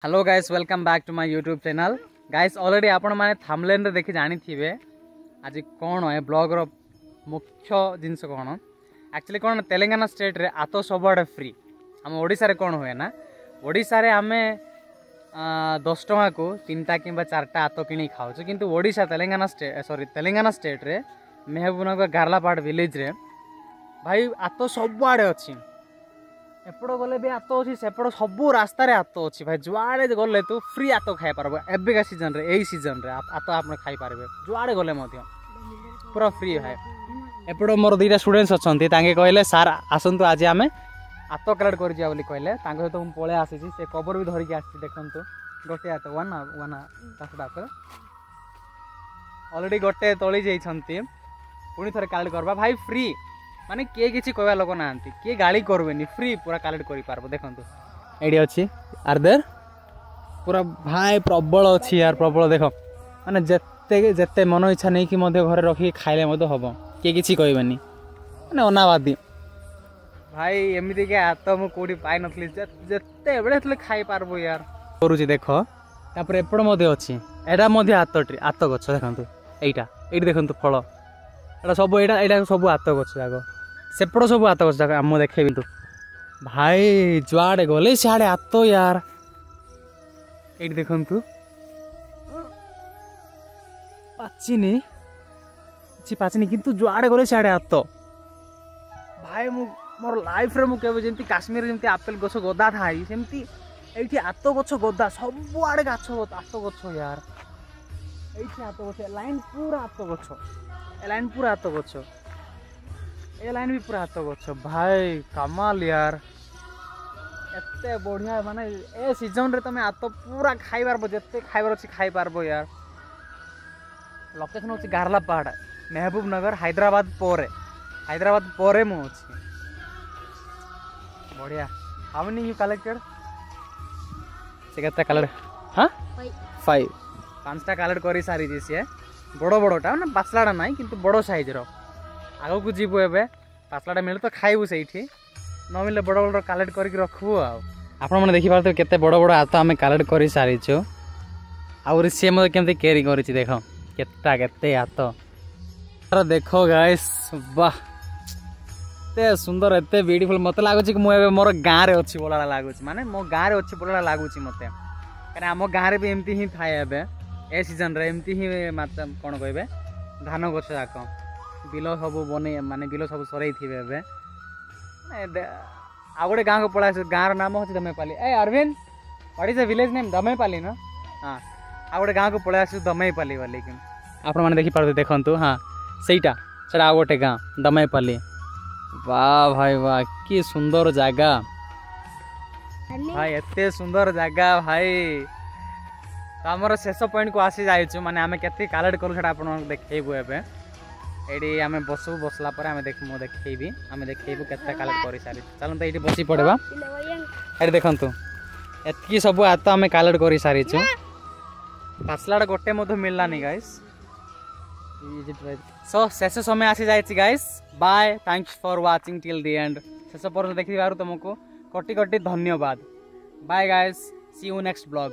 Hello guys welcome back to my YouTube channel guys already आपण माने thumbnail रे देखि जानी थिबे आज कोन है ब्लॉग रो मुख्य जिंस कोन एक्चुअली कोन तेलंगाना स्टेट रे आतो सबडे फ्री हम ओडिसा रे कोन होय ना ओडिसा रे हमें 10 टका को 3टा किबा 4टा आतो किनी खाउ छ किंतु ओडिसा तेलंगाना स्टेट रे मेहबूबनगर गारलापाड़ विलेज रे भाई आतो सबआडे अछि एपड़ गले भी आतो अच्छी सेपड़ सब रास्ता रे आतो अच्छी भाई जुआड़े गले तू फ्री आतो खाई पारबो एबेका सीजन रे एई सीजन रे आतो आपन खाई पारबे जुआड़े गले मध्य पूरा फ्री भाई एपड़ मोर दुईटा स्टूडेंट्स अछंती तांगे कहले सर आसंतु आज आमे आतो कलेक्ट कर जिया बोली कहले तांगे तो हम पळे आसी छी से कवर भी धरि के आसी देखंतु गोटे आतो वन तासडा आतो ऑलरेडी गोटे तोली जाई छंती पुनी थरे कलेक्ट करबा भाई फ्री माने किए किसी कहवा लोक ना किए गाड़ी करबेनी फ्री पूरा कलेक्ट करि पारबो देखंतु एडी अछि आर देयर पूरा भाई प्रबल अछि यार प्रबल देखो माने जत्ते जत्ते मन इच्छा नै कि मध्य घर रखी खाइले मध्य हबो किए किसी कहबेनी माने अनावादी भाई एमिति के आतो मु कोडी पाइ नथली जत्ते बेले थले खाइ पारबो यार करूची देखो तापर एपड मध्य अछि एडा मध्य आतो गछ देखंतु एटा एडी देखंतु फल एटा सब एटा सब आतो गछ जागो सेपड़ सब आत आम देखे तू भाई जुआड़े गले सियाड़े आतो यार ये देखु पाचिनी किंतु जुआड़े गले सियाड़े आतो भाई मोर लाइफ रे मुझे जमी काश्मीर जमी आपेल गछ गदा थाई सेमती ये आतो गछ गदा सब आड़े आतो गछ यार ये आतो गछ लाइन पूरा आतो गछ लाइन पूरा आतो गछ ए लाइन भी पूरा हाथ गछ भाई कमाल यार एते बढ़िया माने ए सीजन रे तमे हाथ पूरा खाई पारबो जत्ते खाइबार अछि खाई पारबो यार लोकेशन अछि गारलापाड़ मेहबूबनगर हैदराबाद पोरे मु अछि बढ़िया हाउ मेनी यू कलेक्टेड से केते कलेक्ट हां 5टा कलेक्ट करी सारी दिसिए बड़ो बड़ोटा ना पासलाडा नाही किंतु बड़ो साइज रो आगो को जीवु एबे पासलाटा मिले तो खाइबु सेठी न मिले बड़ बड़ कलेक्ट करके रखबु आपण माने देखि पारते केते बड़ बड़ आतो हमें कलेक्ट करी सारी छु और से मते केमते कैरी करी छि देखो केते आतो अरे देखो गाइस वाह ते सुंदर एते ब्यूटीफुल मते लागो छि कि मु एबे मोर गां रे अछि बोला लागो छि माने मो गां रे अछि बोला लागो छि मते कने हम गां रे भी एमती ही थाए एबे ए सीजन रे एमती ही मात कोन कहबे धान गछ जाक बिल सब बने माने बिल सब सरै थिबे बे आ गोटे गाँ को पड़ा गाँव नाम होची दमेपाली ए Arvind what is the village name Damepali ना हां आ गोटे गाँ को पड़ा दमेपाली वाली कि आपण माने देखि पारते देखंतु हां सेटा सेटा आ गोटे गाँ दमेपाली वाह भाई वाह की सुंदर जागा भाई एते सुंदर जागा भाई तो हमर शेष पॉइंट को आसी जाइछु माने हमें केते कलेक्ट करू सेटा आपण देखैबो एबे एडी आमे बसु बसला पर आमे देख मो देखैबी आमे देखैबो केते कलेक्ट करि सारी चलन त एडी बसी पड़बा एडी देखंतु एतकी सब आतो आमे कलेक्ट करि सारी छु पासलाडा गोटे मधु मिलला नि गाइस सो शेष समय आसी जाइछि guys bye thanks for watching till the end शेष पर देखिबारु तुमको कोटि कोटि धन्यवाद bye guys see you next blog.